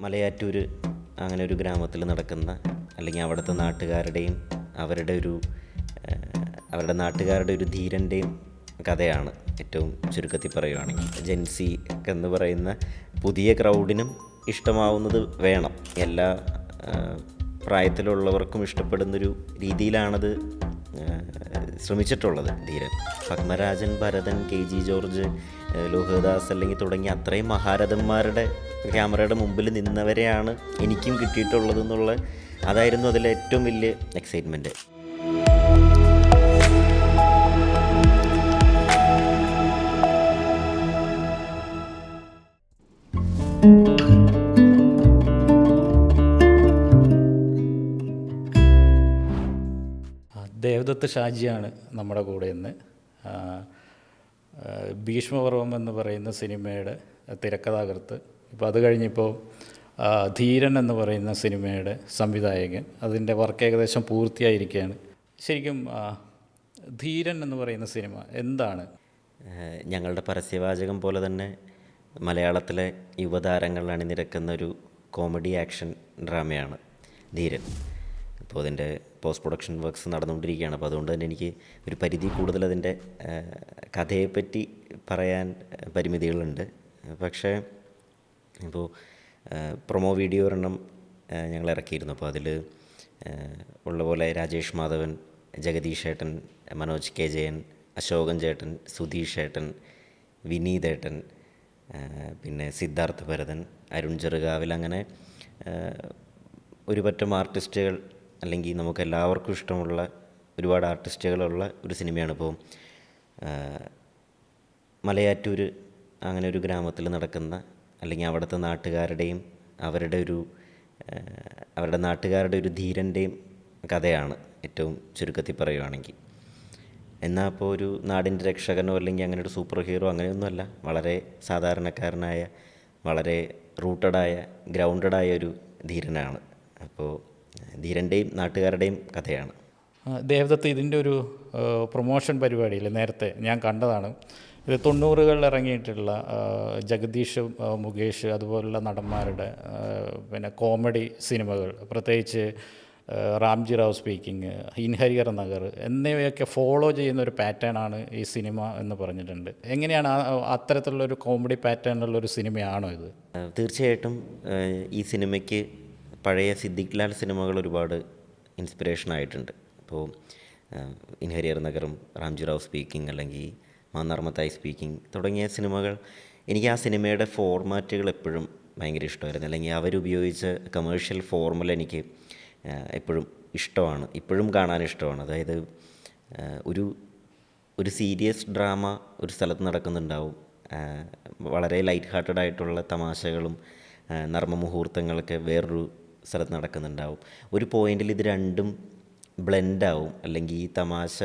മലയാറ്റൂർ അങ്ങനെ ഒരു ഗ്രാമത്തിൽ നടക്കുന്ന അല്ലെങ്കിൽ അവിടുത്തെ നാട്ടുകാരുടെയും അവരുടെ നാട്ടുകാരുടെ ഒരു ധീരൻ്റെയും കഥയാണ് ഏറ്റവും ചുരുക്കത്തിൽ പറയുകയാണെങ്കിൽ. ജെൻസി എന്ന് പറയുന്ന പുതിയ ക്രൗഡിനും ഇഷ്ടമാവുന്നത് വേണം. എല്ലാ പ്രായത്തിലുള്ളവർക്കും ഇഷ്ടപ്പെടുന്നൊരു രീതിയിലാണത് ശ്രമിച്ചിട്ടുള്ളത് ധീരൻ. പത്മരാജൻ, ഭരതൻ, KG ജോർജ്, ലോഹിതദാസ് അല്ലെങ്കിൽ തുടങ്ങിയ അത്രയും മഹാരഥന്മാരുടെ ക്യാമറയുടെ മുമ്പിൽ നിന്നവരെയാണ് എനിക്കും കിട്ടിയിട്ടുള്ളതെന്നുള്ള അതായിരുന്നു അതിലെ ഏറ്റവും വലിയ എക്സൈറ്റ്മെൻറ്റ്. ദേവദത്ത് ഷാജിയാണ് നമ്മുടെ കൂടെ ഇന്ന്. ഭീഷ്മപർവം എന്ന് പറയുന്ന സിനിമയുടെ തിരക്കഥാകൃത്ത്. ഇപ്പോൾ അത് കഴിഞ്ഞിപ്പോൾ ധീരൻ എന്ന് പറയുന്ന സിനിമയുടെ സംവിധായകൻ. അതിൻ്റെ വർക്ക് ഏകദേശം പൂർത്തിയായിരിക്കുകയാണ്. ശരിക്കും ധീരൻ എന്ന് പറയുന്ന സിനിമ എന്താണ്? ഞങ്ങളുടെ പരസ്യവാചകം പോലെ തന്നെ മലയാളത്തിലെ യുവതാരങ്ങൾ അണിനിരക്കുന്ന ഒരു കോമഡി ആക്ഷൻ ഡ്രാമയാണ് ധീരൻ. ഇപ്പോൾ അതിൻ്റെ പോസ്റ്റ് പ്രൊഡക്ഷൻ വർക്ക്സ് നടന്നുകൊണ്ടിരിക്കുകയാണ്. അപ്പോൾ അതുകൊണ്ട് തന്നെ എനിക്ക് ഒരു പരിധി കൂടുതൽ അതിൻ്റെ കഥയെപ്പറ്റി പറയാൻ പരിമിതികളുണ്ട്. പക്ഷേ ഇപ്പോൾ പ്രൊമോ വീഡിയോ ഒരെണ്ണം ഞങ്ങൾ ഇറക്കിയിരുന്നു. അപ്പോൾ അതിൽ ഉള്ള പോലെ രാജേഷ് മാധവൻ, ജഗദീഷ് ഏട്ടൻ, മനോജ് K ജയൻ, അശോകൻ ചേട്ടൻ, സുധീഷ് ഏട്ടൻ, വിനീത് ഏട്ടൻ, പിന്നെ സിദ്ധാർത്ഥ ഭരതൻ, അരുൺ ചെറുകാവിൽ, അങ്ങനെ ഒരു പറ്റം ആർട്ടിസ്റ്റുകൾ അല്ലെങ്കിൽ നമുക്ക് എല്ലാവർക്കും ഇഷ്ടമുള്ള ഒരുപാട് ആർട്ടിസ്റ്റുകളുള്ള ഒരു സിനിമയാണ്. ഇപ്പോൾ മലയാറ്റൂർ അങ്ങനെ ഒരു ഗ്രാമത്തിൽ നടക്കുന്ന അല്ലെങ്കിൽ അവിടുത്തെ നാട്ടുകാരുടെയും അവരുടെ നാട്ടുകാരുടെ ഒരു ധീരൻ്റെയും കഥയാണ് ഏറ്റവും ചുരുക്കത്തിൽ പറയുകയാണെങ്കിൽ. എന്നാൽ അപ്പോൾ ഒരു നാടിൻ്റെ രക്ഷകനോ അല്ലെങ്കിൽ അങ്ങനെ ഒരു സൂപ്പർ ഹീറോ അങ്ങനെയൊന്നുമല്ല. വളരെ സാധാരണക്കാരനായ, വളരെ റൂട്ടഡായ, ഗ്രൗണ്ടഡായ ഒരു ധീരനാണ്. അപ്പോൾ ധീരൻ്റെയും നാട്ടുകാരുടെയും കഥയാണ്. ദേവദത്ത് ഇതിൻ്റെ ഒരു പ്രൊമോഷൻ പരിപാടിയിൽ നേരത്തെ ഞാൻ കണ്ടതാണ്. ഇത് 90കളിൽ ഇറങ്ങിയിട്ടുള്ള ജഗദീഷ്, മുകേഷ് അതുപോലുള്ള നടന്മാരുടെ പിന്നെ കോമഡി സിനിമകൾ, പ്രത്യേകിച്ച് റാംജി റാവ് സ്പീക്കിംഗ്, ഇൻഹരിയർ നഗർ എന്നിവയൊക്കെ ഫോളോ ചെയ്യുന്ന ഒരു പാറ്റേൺ ആണ് ഈ സിനിമ എന്ന് പറഞ്ഞിട്ടുണ്ട്. എങ്ങനെയാണ് അത്തരത്തിലുള്ളൊരു കോമഡി പാറ്റേണിലുള്ളൊരു സിനിമയാണോ ഇത്? തീർച്ചയായിട്ടും ഈ സിനിമയ്ക്ക് പഴയ സിദ്ദിഖ് ലാൽ സിനിമകൾ ഒരുപാട് ഇൻസ്പിറേഷനായിട്ടുണ്ട്. ഇപ്പോൾ ഇൻഹരിയർ നഗറും, റാംജി റാവ് സ്പീക്കിംഗ് അല്ലെങ്കിൽ മാന്നാർമത്തായി സ്പീക്കിംഗ് തുടങ്ങിയ സിനിമകൾ, എനിക്ക് ആ സിനിമയുടെ ഫോർമാറ്റുകൾ എപ്പോഴും ഭയങ്കര ഇഷ്ടമായിരുന്നു. അല്ലെങ്കിൽ അവരുപയോഗിച്ച കമേഴ്ഷ്യൽ ഫോർമുല എനിക്ക് എപ്പോഴും ഇഷ്ടമാണ്, ഇപ്പോഴും കാണാൻ ഇഷ്ടമാണ്. അതായത് ഒരു സീരിയസ് ഡ്രാമ ഒരു സ്ഥലത്ത് നടക്കുന്നുണ്ടാവും, വളരെ ലൈറ്റ് ഹാർട്ടഡ് ആയിട്ടുള്ള തമാശകളും നർമ്മമുഹൂർത്തങ്ങളൊക്കെ വേറൊരു സ്ഥലത്ത് നടക്കുന്നുണ്ടാവും. ഒരു പോയിൻ്റിൽ ഇത് രണ്ടും ബ്ലെൻഡാവും. അല്ലെങ്കിൽ ഈ തമാശ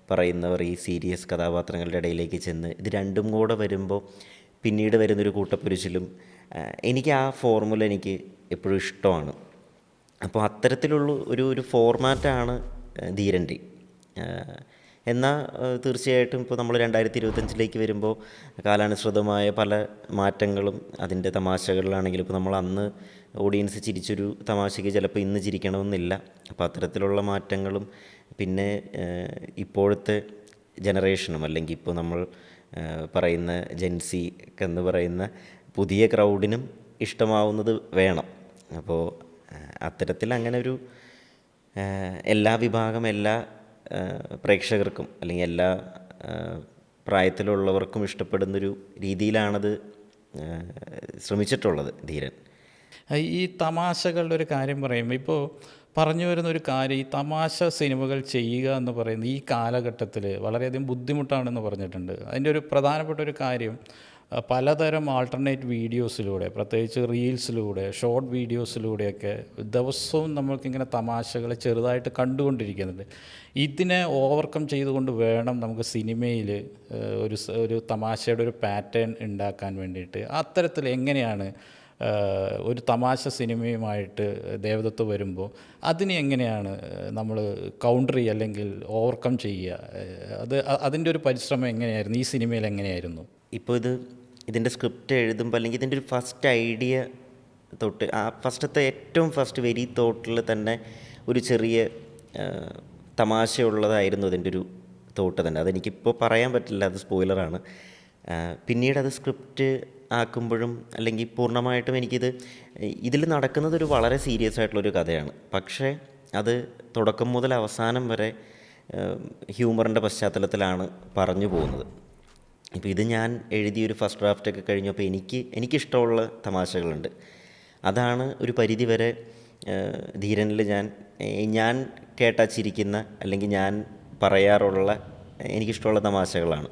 പറയുന്നവർ ഈ സീരിയസ് കഥാപാത്രങ്ങളുടെ ഇടയിലേക്ക് ചെന്ന് ഇത് രണ്ടും കൂടെ വരുമ്പോൾ പിന്നീട് വരുന്നൊരു കൂട്ടപ്പൊരിച്ചിലും, എനിക്ക് ആ ഫോർമുല എനിക്ക് എപ്പോഴും ഇഷ്ടമാണ്. അപ്പോൾ അത്തരത്തിലുള്ള ഒരു ഫോർമാറ്റാണ് ധീരൻ്റെ. എന്നാൽ തീർച്ചയായിട്ടും ഇപ്പോൾ നമ്മൾ 2025 വരുമ്പോൾ കാലാനുസൃതമായ പല മാറ്റങ്ങളും അതിൻ്റെ തമാശകളിലാണെങ്കിലും, ഇപ്പോൾ നമ്മൾ അന്ന് ഓഡിയൻസ് ചിരിച്ചൊരു തമാശയ്ക്ക് ചിലപ്പോൾ ഇന്ന് ചിരിക്കണമെന്നില്ല. അപ്പോൾ അത്തരത്തിലുള്ള മാറ്റങ്ങളും പിന്നെ ഇപ്പോഴത്തെ ജനറേഷനും അല്ലെങ്കിൽ ഇപ്പോൾ നമ്മൾ പറയുന്ന ജെൻസി എന്ന് പറയുന്ന പുതിയ ക്രൗഡിനും ഇഷ്ടമാവുന്നത് വേണം. അപ്പോൾ അത്തരത്തിൽ അങ്ങനെ ഒരു എല്ലാ വിഭാഗം, എല്ലാ പ്രേക്ഷകർക്കും അല്ലെങ്കിൽ എല്ലാ പ്രായത്തിലുള്ളവർക്കും ഇഷ്ടപ്പെടുന്നൊരു രീതിയിലാണത് ശ്രമിച്ചിട്ടുള്ളത് ധീരൻ. ഈ തമാശകളുടെ ഒരു കാര്യം പറയുമ്പോൾ ഇപ്പോൾ പറഞ്ഞു വരുന്നൊരു കാര്യം, ഈ തമാശ സിനിമകൾ ചെയ്യുക എന്ന് പറയുന്നത് ഈ കാലഘട്ടത്തിൽ വളരെയധികം ബുദ്ധിമുട്ടാണെന്ന് പറഞ്ഞിട്ടുണ്ട്. അതിൻ്റെ ഒരു പ്രധാനപ്പെട്ട ഒരു കാര്യം, പലതരം ആൾട്ടർനേറ്റ് വീഡിയോസിലൂടെ, പ്രത്യേകിച്ച് റീൽസിലൂടെ, ഷോർട്ട് വീഡിയോസിലൂടെയൊക്കെ ദിവസവും നമ്മൾക്കിങ്ങനെ തമാശകൾ ചെറുതായിട്ട് കണ്ടുകൊണ്ടിരിക്കുന്നുണ്ട്. ഇതിനെ ഓവർകം ചെയ്തുകൊണ്ട് വേണം നമുക്ക് സിനിമയിൽ ഒരു തമാശയുടെ ഒരു പാറ്റേൺ ഉണ്ടാക്കാൻ വേണ്ടിയിട്ട്. അത്തരത്തിൽ എങ്ങനെയാണ് ഒരു തമാശ സിനിമയുമായിട്ട് ദേവദത്ത് വരുമ്പോൾ അതിനെ എങ്ങനെയാണ് നമ്മൾ കൗണ്ടർ ചെയ്യുക അല്ലെങ്കിൽ ഓവർകം ചെയ്യുക? അതിൻ്റെ ഒരു പരിശ്രമം എങ്ങനെയായിരുന്നു ഈ സിനിമയിൽ? എങ്ങനെയായിരുന്നു? ഇപ്പോൾ ഇതിൻ്റെ സ്ക്രിപ്റ്റ് എഴുതുമ്പോൾ അല്ലെങ്കിൽ ഇതിൻ്റെ ഒരു ഫസ്റ്റ് ഐഡിയ തൊട്ട് ആ ഫസ്റ്റത്തെ ഏറ്റവും ഫസ്റ്റ് വെരി തോട്ടിൽ തന്നെ ഒരു ചെറിയ തമാശയുള്ളതായിരുന്നു അതിൻ്റെ ഒരു തോട്ട് തന്നെ. അതെനിക്കിപ്പോൾ പറയാൻ പറ്റില്ല, അത് സ്പോയിലറാണ്. പിന്നീട് അത് സ്ക്രിപ്റ്റ് ആക്കുമ്പോഴും അല്ലെങ്കിൽ പൂർണ്ണമായിട്ടും എനിക്കിത് ഇതിൽ നടക്കുന്നത് ഒരു വളരെ സീരിയസ് ആയിട്ടുള്ളൊരു കഥയാണ്. പക്ഷേ അത് തുടക്കം മുതൽ അവസാനം വരെ ഹ്യൂമറിൻ്റെ പശ്ചാത്തലത്തിലാണ് പറഞ്ഞു പോകുന്നത്. ഇപ്പോൾ ഇത് ഞാൻ എഴുതിയൊരു ഫസ്റ്റ് ഡ്രാഫ്റ്റൊക്കെ കഴിഞ്ഞപ്പോൾ എനിക്കിഷ്ടമുള്ള തമാശകളുണ്ട്. അതാണ് ഒരു പരിധി വരെ ധീരനിൽ ഞാൻ കേട്ടാ ചിരിക്കുന്ന അല്ലെങ്കിൽ ഞാൻ പറയാറുള്ള എനിക്കിഷ്ടമുള്ള തമാശകളാണ്.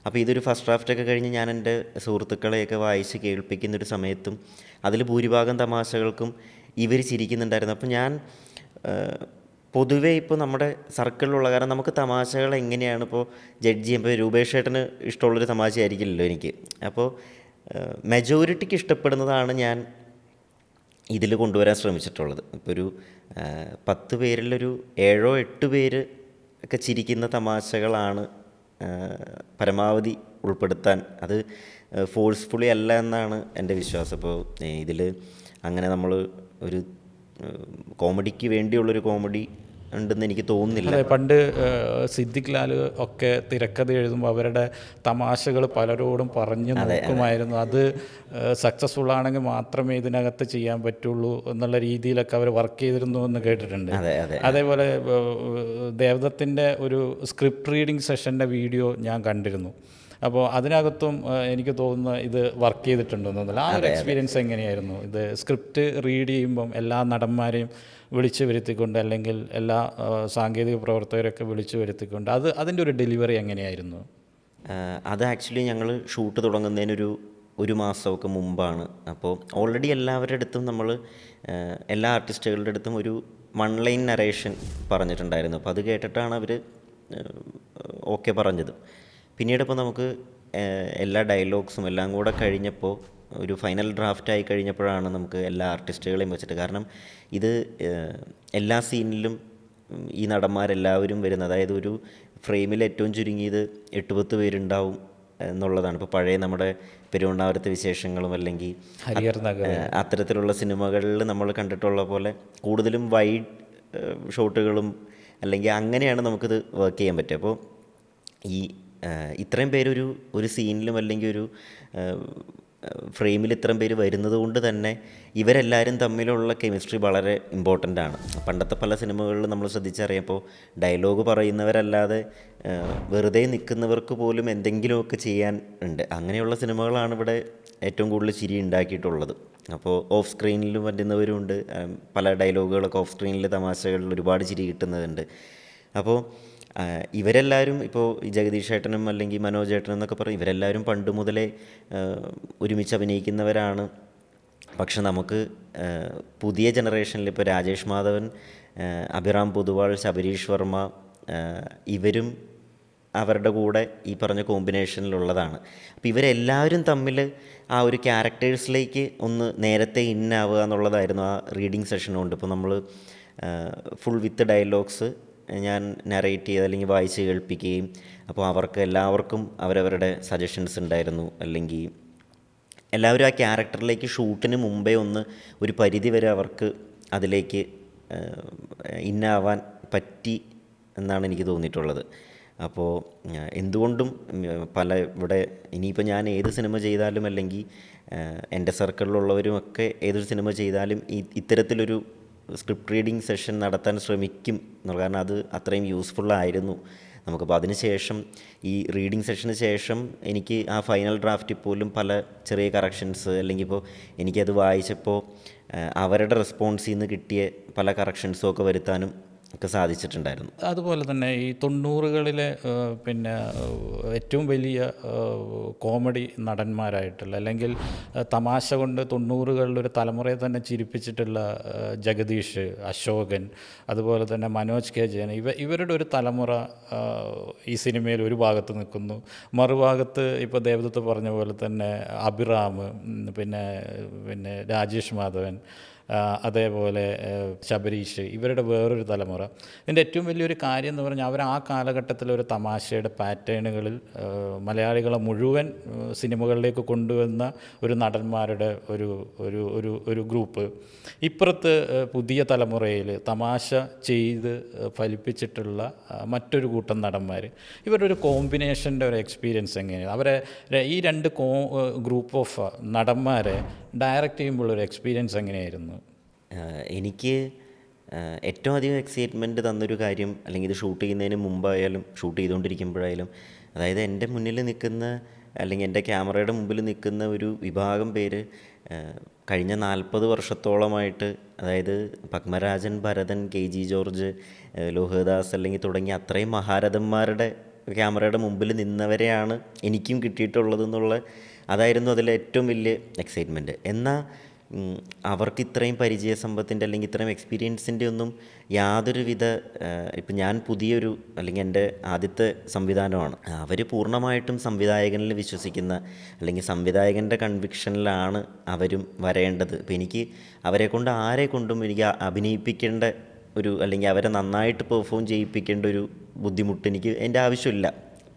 അപ്പോൾ ഇതൊരു ഫസ്റ്റ് ഡ്രാഫ്റ്റൊക്കെ കഴിഞ്ഞ് ഞാൻ എൻ്റെ സുഹൃത്തുക്കളെയൊക്കെ വായിച്ച് കേൾപ്പിക്കുന്നൊരു സമയത്തും അതിൽ ഭൂരിഭാഗം തമാശകൾക്കും ഇവർ ചിരിക്കുന്നുണ്ടായിരുന്നു. അപ്പോൾ ഞാൻ പൊതുവേ ഇപ്പോൾ നമ്മുടെ സർക്കിളിലുള്ള കാരണം നമുക്ക് തമാശകൾ എങ്ങനെയാണ് ഇപ്പോൾ ജഡ്ജ് ചെയ്യുമ്പോൾ രൂപേഷ് ഏട്ടന് ഇഷ്ടമുള്ളൊരു തമാശയായിരിക്കില്ലല്ലോ എനിക്ക്. അപ്പോൾ മെജോറിറ്റിക്ക് ഇഷ്ടപ്പെടുന്നതാണ് ഞാൻ ഇതിൽ കൊണ്ടുവരാൻ ശ്രമിച്ചിട്ടുള്ളത്. ഇപ്പോൾ ഒരു 10 പേരിലൊരു 7-8 പേര് ഒക്കെ ചിരിക്കുന്ന തമാശകളാണ് പരമാവധി ഉൾപ്പെടുത്താൻ. അത് ഫോഴ്സ്ഫുള്ളി അല്ല എന്നാണ് എൻ്റെ വിശ്വാസം. അപ്പോൾ ഇതിൽ അങ്ങനെ നമ്മൾ ഒരു കോമഡിക്ക് വേണ്ടിയുള്ളൊരു കോമഡി ഉണ്ടെന്ന് എനിക്ക് തോന്നുന്നില്ല. അതെ, പണ്ട് സിദ്ദിഖ് ലാൽ ഒക്കെ തിരക്കഥ എഴുതുമ്പോൾ അവരുടെ തമാശകൾ പലരോടും പറഞ്ഞു നോക്കുമായിരുന്നു. അത് സക്സസ്ഫുൾ ആണെങ്കിൽ മാത്രമേ ഇതിനകത്ത് ചെയ്യാൻ പറ്റുള്ളൂ എന്നുള്ള രീതിയിലൊക്കെ അവർ വർക്ക് ചെയ്തിരുന്നു എന്ന് കേട്ടിട്ടുണ്ട്. അതേപോലെ ദേവദത്തിൻ്റെ ഒരു സ്ക്രിപ്റ്റ് റീഡിങ് സെഷൻ്റെ വീഡിയോ ഞാൻ കണ്ടിരുന്നു. അപ്പോൾ അതിനകത്തും എനിക്ക് തോന്നുന്നു ഇത് വർക്ക് ചെയ്തിട്ടുണ്ടെന്നല്ല. ആ ഒരു എക്സ്പീരിയൻസ് എങ്ങനെയായിരുന്നു? ഇത് സ്ക്രിപ്റ്റ് റീഡ് ചെയ്യുമ്പം എല്ലാ നടന്മാരെയും വിളിച്ചു വരുത്തിക്കൊണ്ട് അല്ലെങ്കിൽ എല്ലാ സാങ്കേതിക പ്രവർത്തകരൊക്കെ വിളിച്ചു വരുത്തിക്കൊണ്ട് അതിൻ്റെ ഒരു ഡെലിവറി എങ്ങനെയായിരുന്നു? അത് ആക്ച്വലി ഞങ്ങൾ ഷൂട്ട് തുടങ്ങുന്നതിനൊരു 1 മാസമൊക്കെ മുമ്പാണ്. അപ്പോൾ ഓൾറെഡി എല്ലാവരുടെ അടുത്തും നമ്മൾ എല്ലാ ആർട്ടിസ്റ്റുകളുടെ അടുത്തും ഒരു 1 ലൈൻ നറേഷൻ പറഞ്ഞിട്ടുണ്ടായിരുന്നു. അപ്പോൾ അത് കേട്ടിട്ടാണ് അവർ ഓക്കെ പറഞ്ഞത്. പിന്നീട് ഇപ്പോൾ നമുക്ക് എല്ലാ ഡയലോഗ്സും എല്ലാം കൂടെ കഴിഞ്ഞപ്പോൾ ഒരു ഫൈനൽ ഡ്രാഫ്റ്റായി കഴിഞ്ഞപ്പോഴാണ് നമുക്ക് എല്ലാ ആർട്ടിസ്റ്റുകളെയും വെച്ചിട്ട്, കാരണം ഇത് എല്ലാ സീനിലും ഈ നടന്മാരെല്ലാവരും വരുന്നത്, അതായത് ഒരു ഫ്രെയിമിൽ ഏറ്റവും ചുരുങ്ങിയത് 8-10 പേരുണ്ടാവും എന്നുള്ളതാണ്. ഇപ്പോൾ പഴയ നമ്മുടെ പെരുവണ്ണാമരത്തെ വിശേഷങ്ങളും അല്ലെങ്കിൽ അത്തരത്തിലുള്ള സിനിമകളിൽ നമ്മൾ കണ്ടിട്ടുള്ള പോലെ കൂടുതലും വൈഡ് ഷോട്ടുകളും അല്ലെങ്കിൽ അങ്ങനെയാണ് നമുക്കിത് വർക്ക് ചെയ്യാൻ പറ്റുക. അപ്പോൾ ഈ ഇത്രയും പേരൊരു സീനിലും അല്ലെങ്കിൽ ഒരു ഫ്രെയിമിൽ ഇത്രയും പേര് വരുന്നത് കൊണ്ട് തന്നെ ഇവരെല്ലാവരും തമ്മിലുള്ള കെമിസ്ട്രി വളരെ ഇമ്പോർട്ടൻ്റ് ആണ്. പണ്ടത്തെ പല സിനിമകളിലും നമ്മൾ ശ്രദ്ധിച്ചറിയാം, ഡയലോഗ് പറയുന്നവരല്ലാതെ വെറുതെ നിൽക്കുന്നവർക്ക് പോലും എന്തെങ്കിലുമൊക്കെ ചെയ്യാൻ ഉണ്ട്. അങ്ങനെയുള്ള സിനിമകളാണ് ഇവിടെ ഏറ്റവും കൂടുതൽ ചിരി ഉണ്ടാക്കിയിട്ടുള്ളത്. അപ്പോൾ ഓഫ് സ്ക്രീനിൽ വരുന്നവരുണ്ട്, പല ഡയലോഗുകളൊക്കെ ഓഫ് സ്ക്രീനിൽ തമാശകളിൽ ഒരുപാട് ചിരി കിട്ടുന്നതുണ്ട്. അപ്പോൾ ഇവരെല്ലാവരും ഇപ്പോൾ ഈ ജഗദീഷ് ഏട്ടനും അല്ലെങ്കിൽ മനോജ് ഏട്ടനും എന്നൊക്കെ പറയും, ഇവരെല്ലാവരും പണ്ട് മുതലേ ഒരുമിച്ച് അഭിനയിക്കുന്നവരാണ്. പക്ഷെ നമുക്ക് പുതിയ ജനറേഷനിൽ ഇപ്പോൾ രാജേഷ് മാധവൻ, അഭിറാം പൊതുവാൾ, ശബരീഷ് വർമ്മ ഇവരും അവരുടെ കൂടെ ഈ പറഞ്ഞ കോമ്പിനേഷനിലുള്ളതാണ്. അപ്പോൾ ഇവരെല്ലാവരും തമ്മിൽ ആ ഒരു ക്യാരക്ടേഴ്സിലേക്ക് ഒന്ന് നേരത്തെ ഇന്നാവുക എന്നുള്ളതായിരുന്നു ആ റീഡിങ് സെഷൻ കൊണ്ട്. ഇപ്പോൾ നമ്മൾ ഫുൾ വിത്ത് ഡയലോഗ്സ് ഞാൻ നറേറ്റ് ചെയ്ത് അല്ലെങ്കിൽ വായിച്ച് കേൾപ്പിക്കുകയും അപ്പോൾ അവർക്ക് എല്ലാവർക്കും അവരവരുടെ സജഷൻസ് ഉണ്ടായിരുന്നു. അല്ലെങ്കിൽ എല്ലാവരും ആ ക്യാരക്ടറിലേക്ക് ഷൂട്ടിന് മുമ്പേ ഒരു പരിധി വരെ അവർക്ക് അതിലേക്ക് ഇന്നാവാൻ പറ്റി എന്നാണ് എനിക്ക് തോന്നിയിട്ടുള്ളത്. അപ്പോൾ എന്തുകൊണ്ടും ഇവിടെ ഇനിയിപ്പോൾ ഞാൻ ഏത് സിനിമ ചെയ്താലും അല്ലെങ്കിൽ എൻ്റെ സർക്കിളിലുള്ളവരുമൊക്കെ ഏതൊരു സിനിമ ചെയ്താലും ഇത്തരത്തിലൊരു സ്ക്രിപ്റ്റ് റീഡിങ് സെഷൻ നടത്താൻ ശ്രമിക്കും എന്നുള്ളത്. കാരണം അത് അത്രയും യൂസ്ഫുള്ളായിരുന്നു നമുക്കപ്പോൾ. അതിന് ശേഷം ഈ റീഡിങ് സെഷന് ശേഷം എനിക്ക് ആ ഫൈനൽ ഡ്രാഫ്റ്റിൽ പോലും പല ചെറിയ കറക്ഷൻസ് അല്ലെങ്കിൽ ഇപ്പോൾ എനിക്കത് വായിച്ചപ്പോൾ അവരുടെ റെസ്പോൺസിൽ നിന്ന് കിട്ടിയ പല കറക്ഷൻസും ഒക്കെ വരുത്താനും ഒക്കെ സാധിച്ചിട്ടുണ്ടായിരുന്നു. അതുപോലെ തന്നെ ഈ 90കളിലെ പിന്നെ ഏറ്റവും വലിയ കോമഡി നടന്മാരായിട്ടുള്ള അല്ലെങ്കിൽ തമാശ കൊണ്ട് 90കളിലൊരു തലമുറയെ തന്നെ ചിരിപ്പിച്ചിട്ടുള്ള ജഗദീഷ്, അശോകൻ, അതുപോലെ തന്നെ മനോജ് കെ ജയൻ, ഇവരുടെ ഒരു തലമുറ ഈ സിനിമയിൽ ഒരു ഭാഗത്ത് നിൽക്കുന്നു. മറുഭാഗത്ത് ഇപ്പോൾ ദേവദത്ത് പറഞ്ഞ പോലെ തന്നെ അഭിറാം, പിന്നെ രാജേഷ് മാധവൻ, അതേപോലെ ശബരീഷ്, ഇവരുടെ വേറൊരു തലമുറ. ഇതിൻ്റെ ഏറ്റവും വലിയൊരു കാര്യം എന്ന് പറഞ്ഞാൽ അവർ ആ കാലഘട്ടത്തിൽ ഒരു തമാശയുടെ പാറ്റേണുകളിൽ മലയാളികളെ മുഴുവൻ സിനിമകളിലേക്ക് കൊണ്ടുവന്ന ഒരു നടന്മാരുടെ ഒരു ഒരു ഒരു ഒരു ഗ്രൂപ്പ്. ഇപ്പുറത്ത് പുതിയ തലമുറയിൽ തമാശ ചെയ്ത് ഫലിപ്പിച്ചിട്ടുള്ള മറ്റൊരു കൂട്ടം നടന്മാർ. ഇവരുടെ ഒരു കോമ്പിനേഷൻ്റെ ഒരു എക്സ്പീരിയൻസ് എങ്ങനെയാണ്? അവരെ ഈ രണ്ട് ഗ്രൂപ്പ് ഓഫ് നടന്മാരെ ഡയറക്റ്റ് ചെയ്യുമ്പോൾ ഒരു എക്സ്പീരിയൻസ് എങ്ങനെയായിരുന്നു? എനിക്ക് ഏറ്റവും അധികം എക്സൈറ്റ്മെൻറ്റ് തന്നൊരു കാര്യം, അല്ലെങ്കിൽ ഇത് ഷൂട്ട് ചെയ്യുന്നതിന് മുമ്പായാലും ഷൂട്ട് ചെയ്തുകൊണ്ടിരിക്കുമ്പോഴായാലും, അതായത് എൻ്റെ മുന്നിൽ നിൽക്കുന്ന അല്ലെങ്കിൽ എൻ്റെ ക്യാമറയുടെ മുമ്പിൽ നിൽക്കുന്ന ഒരു വിഭാഗം പേര് കഴിഞ്ഞ 40 വർഷത്തോളമായിട്ട്, അതായത് പത്മരാജൻ, ഭരതൻ, KG ജോർജ്, ലോഹിതദാസ് അല്ലെങ്കിൽ തുടങ്ങിയ അത്രയും മഹാരഥന്മാരുടെ ക്യാമറയുടെ മുമ്പിൽ നിന്നവരെയാണ് എനിക്കും കിട്ടിയിട്ടുള്ളതെന്നുള്ള അതായിരുന്നു അതിലെ ഏറ്റവും വലിയ എക്സൈറ്റ്മെൻറ്റ്. എന്നാൽ അവർക്ക് ഇത്രയും പരിചയസമ്പത്തിൻ്റെ അല്ലെങ്കിൽ ഇത്രയും എക്സ്പീരിയൻസിൻ്റെ ഒന്നും യാതൊരുവിധ, ഇപ്പം ഞാൻ പുതിയൊരു അല്ലെങ്കിൽ എൻ്റെ ആദ്യത്തെ സംവിധാനമാണ്. അവർ പൂർണ്ണമായിട്ടും സംവിധായകനിൽ വിശ്വസിക്കുന്ന അല്ലെങ്കിൽ സംവിധായകൻ്റെ കൺവിക്ഷനിലാണ് അവരും വരേണ്ടത്. ഇപ്പം എനിക്ക് അവരെ കൊണ്ട് ആരെ കൊണ്ടും എനിക്ക് അഭിനയിപ്പിക്കേണ്ട ഒരു അല്ലെങ്കിൽ അവരെ നന്നായിട്ട് പെർഫോം ചെയ്യിപ്പിക്കേണ്ട ഒരു ബുദ്ധിമുട്ട് എനിക്ക് എൻ്റെ ആവശ്യമില്ല.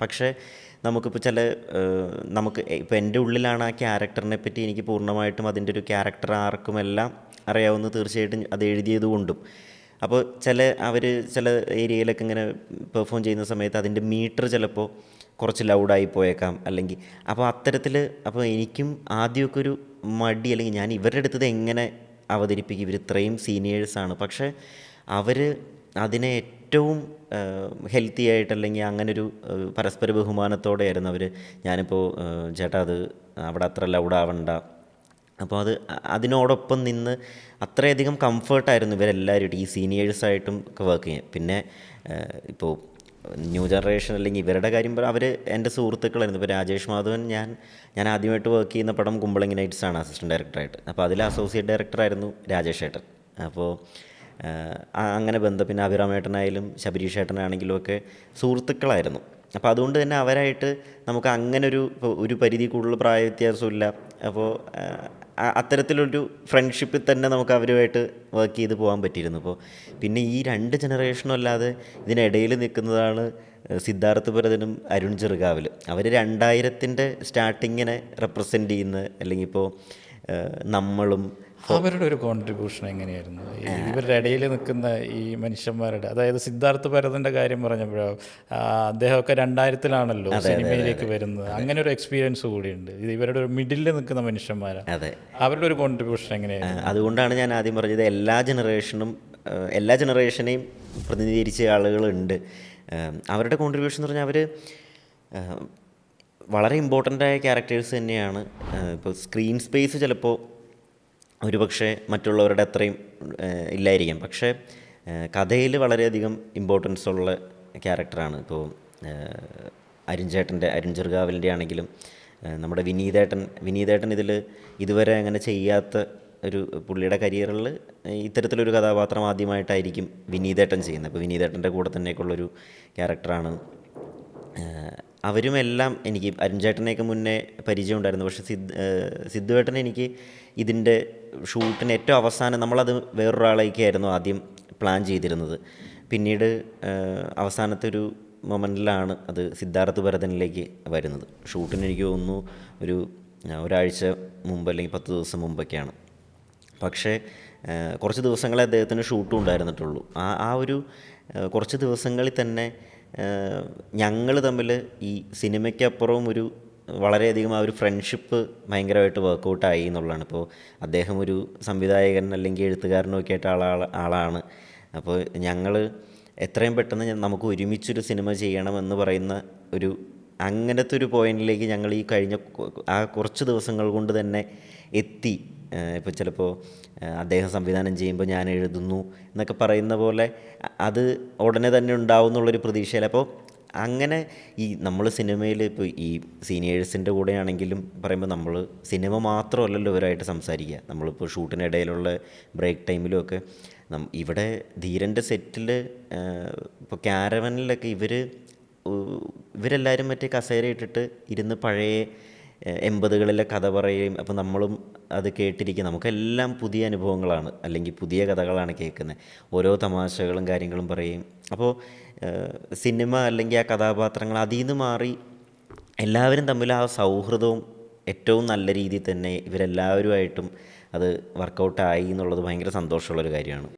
പക്ഷേ നമുക്കിപ്പോൾ നമുക്ക് ഇപ്പോൾ എൻ്റെ ഉള്ളിലാണ് ആ ക്യാരക്ടറിനെ പറ്റി എനിക്ക് പൂർണ്ണമായിട്ടും അതിൻ്റെ ഒരു ക്യാരക്ടർ ആർക്കും എല്ലാം അറിയാവുന്ന, തീർച്ചയായിട്ടും അത് എഴുതിയത് കൊണ്ടും. അപ്പോൾ ചില ഏരിയയിലൊക്കെ ഇങ്ങനെ പെർഫോം ചെയ്യുന്ന സമയത്ത് അതിൻ്റെ മീറ്റർ ചിലപ്പോൾ കുറച്ച് ലൗഡായി പോയേക്കാം, അല്ലെങ്കിൽ അപ്പോൾ അത്തരത്തിൽ അപ്പോൾ എനിക്കും ആദ്യമൊക്കെ ഒരു മടി, അല്ലെങ്കിൽ ഞാൻ ഇവരുടെ അടുത്തത് എങ്ങനെ അവതരിപ്പിക്കും, ഇവർ ഇത്രയും സീനിയേഴ്സാണ്. പക്ഷേ അവർ അതിനെ ഏറ്റവും ഹെൽത്തി ആയിട്ട് അല്ലെങ്കിൽ അങ്ങനൊരു പരസ്പര ബഹുമാനത്തോടെയായിരുന്നു അവർ. ഞാനിപ്പോൾ ചേട്ടാ അത് അവിടെ അത്ര ലൗഡാവണ്ട, അപ്പോൾ അതിനോടൊപ്പം നിന്ന് അത്രയധികം കംഫർട്ടായിരുന്നു ഇവരെല്ലാവരും, ഈ സീനിയേഴ്സായിട്ടും ഒക്കെ വർക്ക് ചെയ്യാൻ. പിന്നെ ഇപ്പോൾ ന്യൂ ജനറേഷൻ അല്ലെങ്കിൽ ഇവരുടെ കാര്യം പറയുമ്പോൾ അവർ എൻ്റെ സുഹൃത്തുക്കളായിരുന്നു. ഇപ്പോൾ രാജേഷ് മാധവൻ, ഞാൻ ആദ്യമായിട്ട് വർക്ക് ചെയ്യുന്ന പടം കുമ്പളങ്ങി നൈറ്റ്സാണ് അസിസ്റ്റൻറ്റ് ഡയറക്ടറായിട്ട്. അപ്പോൾ അതിൽ അസോസിയേറ്റ് ഡയറക്ടറായിരുന്നു രാജേഷ് ഏട്ടൻ. അപ്പോൾ അങ്ങനെ ബന്ധം. പിന്നെ അഭിരാമേട്ടനായാലും ശബരീഷ് ഏട്ടനാണെങ്കിലും ഒക്കെ സുഹൃത്തുക്കളായിരുന്നു. അപ്പോൾ അതുകൊണ്ട് തന്നെ അവരായിട്ട് നമുക്ക് അങ്ങനൊരു ഒരു പരിധി കൂടുതൽ പ്രായ വ്യത്യാസമില്ല. അപ്പോൾ അത്തരത്തിലൊരു ഫ്രണ്ട്ഷിപ്പിൽ തന്നെ നമുക്ക് അവരുമായിട്ട് വർക്ക് ചെയ്ത് പോകാൻ പറ്റിയിരുന്നു. അപ്പോൾ പിന്നെ ഈ 2 ജനറേഷനും അല്ലാതെ ഇതിനിടയിൽ നിൽക്കുന്നതാണ് സിദ്ധാർത്ഥ് ഭരതനും അരുൺ ചെറുകാവിൽ. അവർ 2000-ൻ്റെ സ്റ്റാർട്ടിങ്ങിനെ റെപ്രസെൻ്റ് ചെയ്യുന്ന, അല്ലെങ്കിൽ ഇപ്പോൾ നമ്മളും അവരുടെ ഒരു കോൺട്രിബ്യൂഷൻ എങ്ങനെയായിരുന്നു ഇവരുടെ ഇടയിൽ നിൽക്കുന്ന ഈ മനുഷ്യന്മാരുടെ? അതായത് സിദ്ധാർത്ഥ് ഭരതൻ്റെ കാര്യം പറഞ്ഞപ്പോഴോ, അദ്ദേഹമൊക്കെ 2000-ലാണല്ലോ സിനിമയിലേക്ക് വരുന്നത്. അങ്ങനെ ഒരു എക്സ്പീരിയൻസ് കൂടിയുണ്ട്. ഇത് ഇവരുടെ ഒരു മിഡിലിൽ നിൽക്കുന്ന മനുഷ്യന്മാരാണ്. അതെ, അവരുടെ ഒരു കോൺട്രിബ്യൂഷൻ എങ്ങനെയായിരുന്നു? അതുകൊണ്ടാണ് ഞാൻ ആദ്യം പറഞ്ഞത് എല്ലാ ജനറേഷനെയും പ്രതിനിധീകരിച്ച ആളുകളുണ്ട്. അവരുടെ കോൺട്രിബ്യൂഷൻ എന്ന് പറഞ്ഞാൽ അവർ വളരെ ഇമ്പോർട്ടൻ്റായ ക്യാരക്ടേഴ്സ് തന്നെയാണ്. ഇപ്പോൾ സ്ക്രീൻ സ്പേസ് ചിലപ്പോൾ ഒരുപക്ഷെ മറ്റുള്ളവരുടെ അത്രയും ഇല്ലായിരിക്കാം, പക്ഷേ കഥയിൽ വളരെയധികം ഇമ്പോർട്ടൻസ് ഉള്ള ക്യാരക്ടറാണ്. ഇപ്പോൾ അരുൺ ചെറുകാവിലിൻ്റെ ആണെങ്കിലും നമ്മുടെ വിനീതേട്ടൻ ഇതുവരെ അങ്ങനെ ചെയ്യാത്ത ഒരു പുള്ളിയുടെ കരിയറിൽ ഇത്തരത്തിലൊരു കഥാപാത്രം ആദ്യമായിട്ടായിരിക്കും വിനീതേട്ടൻ ചെയ്യുന്നത്. അപ്പോൾ വിനീതേട്ടൻ്റെ കൂടെ തന്നെയൊക്കെയുള്ളൊരു ക്യാരക്ടറാണ്. അവരുമെല്ലാം എനിക്ക് അരുൺ ചേട്ടനെയൊക്കെ മുന്നേ പരിചയം ഉണ്ടായിരുന്നു. പക്ഷേ സിദ്ധുവേട്ടൻ എനിക്ക് ഇതിൻ്റെ ഷൂട്ടിന് ഏറ്റവും അവസാനം നമ്മളത് വേറൊരാളേക്കായിരുന്നു ആദ്യം പ്ലാൻ ചെയ്തിരുന്നത്. പിന്നീട് അവസാനത്തെ ഒരു മൊമെൻറ്റിലാണ് അത് സിദ്ധാർത്ഥ് ഭരതനിലേക്ക് വരുന്നത്. ഷൂട്ടിന് എനിക്ക് തോന്നുന്നു ഒരാഴ്ച മുമ്പ് അല്ലെങ്കിൽ 10 ദിവസം മുമ്പൊക്കെയാണ്. പക്ഷേ കുറച്ച് ദിവസങ്ങളെ അദ്ദേഹത്തിന് ഷൂട്ടും ഉണ്ടായിരുന്നിട്ടുള്ളൂ. ആ ഒരു കുറച്ച് ദിവസങ്ങളിൽ തന്നെ ഞങ്ങൾ തമ്മിൽ ഈ സിനിമയ്ക്കപ്പുറവും വളരെയധികം ആ ഒരു ഫ്രണ്ട്ഷിപ്പ് ഭയങ്കരമായിട്ട് വർക്കൗട്ടായി എന്നുള്ളതാണ്. ഇപ്പോൾ അദ്ദേഹം ഒരു സംവിധായകൻ അല്ലെങ്കിൽ എഴുത്തുകാരനൊക്കെ ആയിട്ട് ആളാണ്. അപ്പോൾ ഞങ്ങൾ എത്രയും പെട്ടെന്ന് നമുക്ക് ഒരുമിച്ചൊരു സിനിമ ചെയ്യണമെന്ന് പറയുന്ന അങ്ങനത്തെ ഒരു പോയിന്റിലേക്ക് ഞങ്ങൾ ഈ കഴിഞ്ഞ ആ കുറച്ച് ദിവസങ്ങൾ കൊണ്ട് തന്നെ എത്തി. ഇപ്പോൾ ചിലപ്പോൾ അദ്ദേഹം സംവിധാനം ചെയ്യുമ്പോൾ ഞാൻ എഴുതുന്നു എന്നൊക്കെ പറയുന്ന പോലെ അത് ഉടനെ തന്നെ ഉണ്ടാവും എന്നുള്ളൊരു പ്രതീക്ഷയിൽ. അപ്പോൾ അങ്ങനെ നമ്മൾ സിനിമയിൽ ഇപ്പോൾ ഈ സീനിയേഴ്സിൻ്റെ കൂടെയാണെങ്കിലും പറയുമ്പോൾ നമ്മൾ സിനിമ മാത്രമല്ലല്ലോ ഇവരായിട്ട് സംസാരിക്കുക. നമ്മളിപ്പോൾ ഷൂട്ടിനിടയിലുള്ള ബ്രേക്ക് ടൈമിലുമൊക്കെ ഇവിടെ ധീരൻ്റെ സെറ്റിൽ ഇപ്പോൾ ക്യാരവനിലൊക്കെ ഇവരെല്ലാവരും മറ്റേ കസേര ഇട്ടിട്ട് ഇരുന്ന് പഴയ 80കളിലെ കഥ പറയുകയും അപ്പോൾ നമ്മളും അത് കേട്ടിരിക്കുക, നമുക്കെല്ലാം പുതിയ അനുഭവങ്ങളാണ് അല്ലെങ്കിൽ പുതിയ കഥകളാണ് കേൾക്കുന്നത്. ഓരോ തമാശകളും കാര്യങ്ങളും പറയുകയും അപ്പോൾ സിനിമ അല്ലെങ്കിൽ ആ കഥാപാത്രങ്ങൾ അതിൽ നിന്ന് മാറി എല്ലാവരും തമ്മിൽ ആ സൗഹൃദവും ഏറ്റവും നല്ല രീതിയിൽ തന്നെ ഇവരെല്ലാവരുമായിട്ടും അത് വർക്കൗട്ടായി എന്നുള്ളത് ഭയങ്കര സന്തോഷമുള്ളൊരു കാര്യമാണ്.